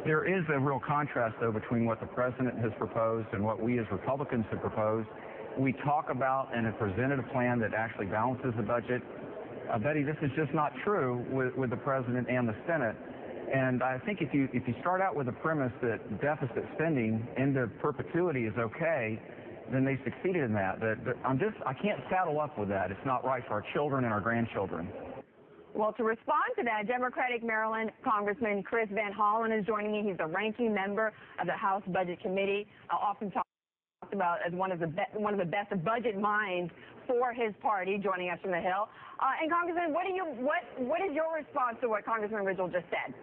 There is a real contrast, though, between what the president has proposed and what we as Republicans have proposed. We talk about and have presented a plan that actually balances the budget. Betty, this is just not true with the president and the Senate. And I think if you start out with the premise that deficit spending into perpetuity is okay, then they succeeded in that. I can't saddle up with that. It's not right for our children and our grandchildren. Well, to respond to that, Democratic Maryland Congressman Chris Van Hollen is joining me. He's the ranking member of the House Budget Committee, often talked about as one of the best budget minds for his party, joining us from the Hill. And Congressman, what is your response to what Congressman Ridgel just said?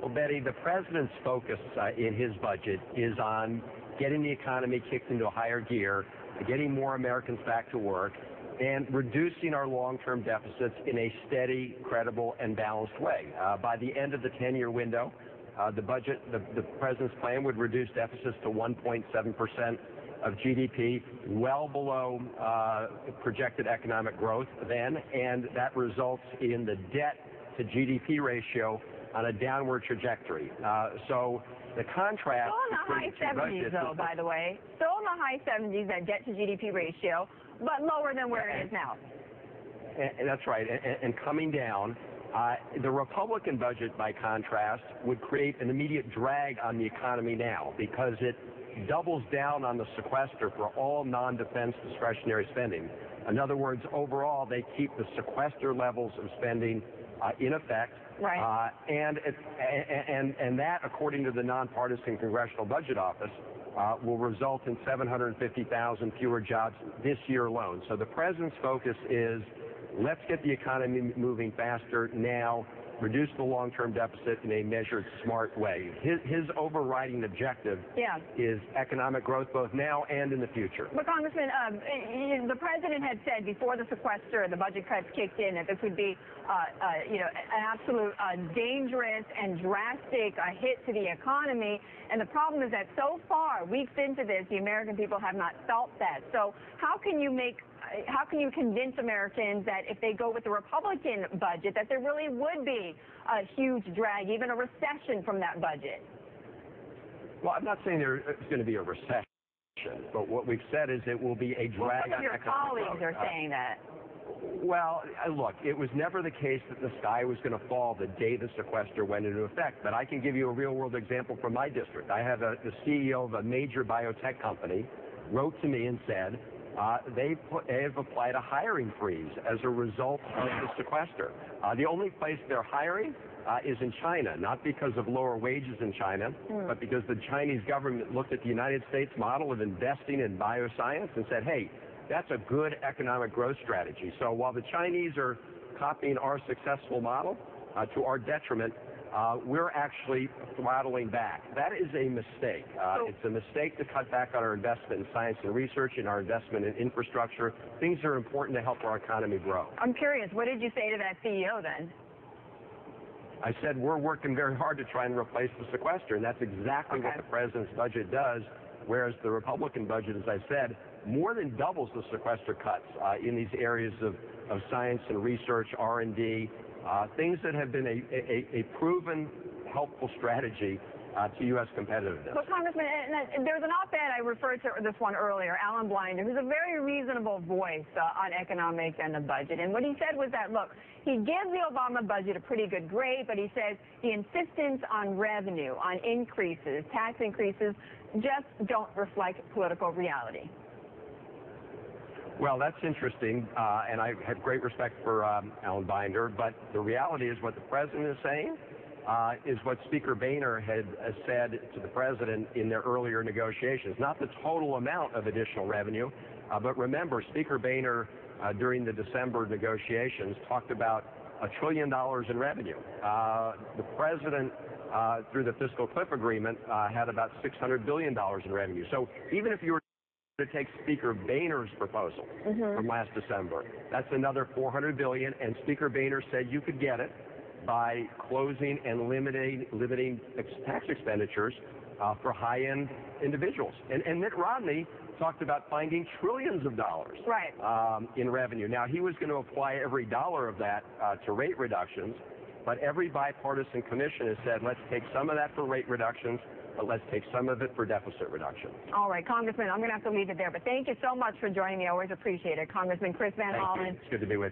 Well, Betty, the president's focus in his budget is on getting the economy kicked into a higher gear, getting more Americans back to work, and reducing our long-term deficits in a steady, credible, and balanced way. By the end of the 10-year window, the president's plan would reduce deficits to 1.7% of GDP, well below projected economic growth then, and that results in the debt-to-GDP ratio on a downward trajectory. So the contrast... Still in the high 70s, though, by the way. Still in the high 70s, that debt-to-GDP ratio, but lower than where it is now. That's right, and coming down. The Republican budget, by contrast, would create an immediate drag on the economy now because it doubles down on the sequester for all non-defense discretionary spending. In other words, overall, they keep the sequester levels of spending in effect. Right. And that, according to the Nonpartisan Congressional Budget Office, will result in 750,000 fewer jobs this year alone. So the president's focus is, let's get the economy moving faster now, reduce the long-term deficit in a measured, smart way. His overriding objective is economic growth both now and in the future. But Congressman, the president had said before the sequester, the budget cuts kicked in, that this would be an absolute dangerous and drastic hit to the economy. And the problem is that so far, weeks into this, the American people have not felt that. So how can you convince Americans that if they go with the Republican budget, that there really would be a huge drag, even a recession from that budget? Well, I'm not saying there's going to be a recession, but what we've said is it will be a drag on economic growth. Some of your colleagues are saying that. Well, look, it was never the case that the sky was going to fall the day the sequester went into effect, but I can give you a real-world example from my district. I have the CEO of a major biotech company wrote to me and said, they have applied a hiring freeze as a result of the sequester. The only place they're hiring is in China, not because of lower wages in China, but because the Chinese government looked at the United States model of investing in bioscience and said, hey, that's a good economic growth strategy. So while the Chinese are copying our successful model to our detriment, we're actually throttling back. That is a mistake. It's a mistake to cut back on our investment in science and research and our investment in infrastructure. Things are important to help our economy grow. I'm curious, what did you say to that CEO then? I said we're working very hard to try and replace the sequester, and that's exactly what the president's budget does, whereas the Republican budget, as I said, more than doubles the sequester cuts in these areas of science and research, R&D, things that have been a proven helpful strategy to U.S. competitiveness. But Congressman, there's an op-ed, I referred to this one earlier, Alan Blinder, who's a very reasonable voice on economics and the budget. And what he said was that, look, he gives the Obama budget a pretty good grade, but he says the insistence on revenue, on increases, tax increases, just don't reflect political reality. Well, that's interesting, and I have great respect for Alan Binder, but the reality is what the president is saying is what Speaker Boehner had said to the president in their earlier negotiations. Not the total amount of additional revenue, but remember, Speaker Boehner during the December negotiations talked about $1 trillion in revenue. The president, through the fiscal cliff agreement, had about $600 billion in revenue. So even if you were to take Speaker Boehner's proposal from last December, that's another $400 billion, and Speaker Boehner said you could get it by closing and limiting tax expenditures for high-end individuals. And Mitt Romney talked about finding trillions of dollars in revenue. Now, he was going to apply every dollar of that to rate reductions, But every bipartisan commission has said, let's take some of that for rate reductions, but let's take some of it for deficit reduction. All right, Congressman, I'm going to have to leave it there. But thank you so much for joining me. I always appreciate it. Congressman Chris Van Thank you. Hollen. It's good to be with you.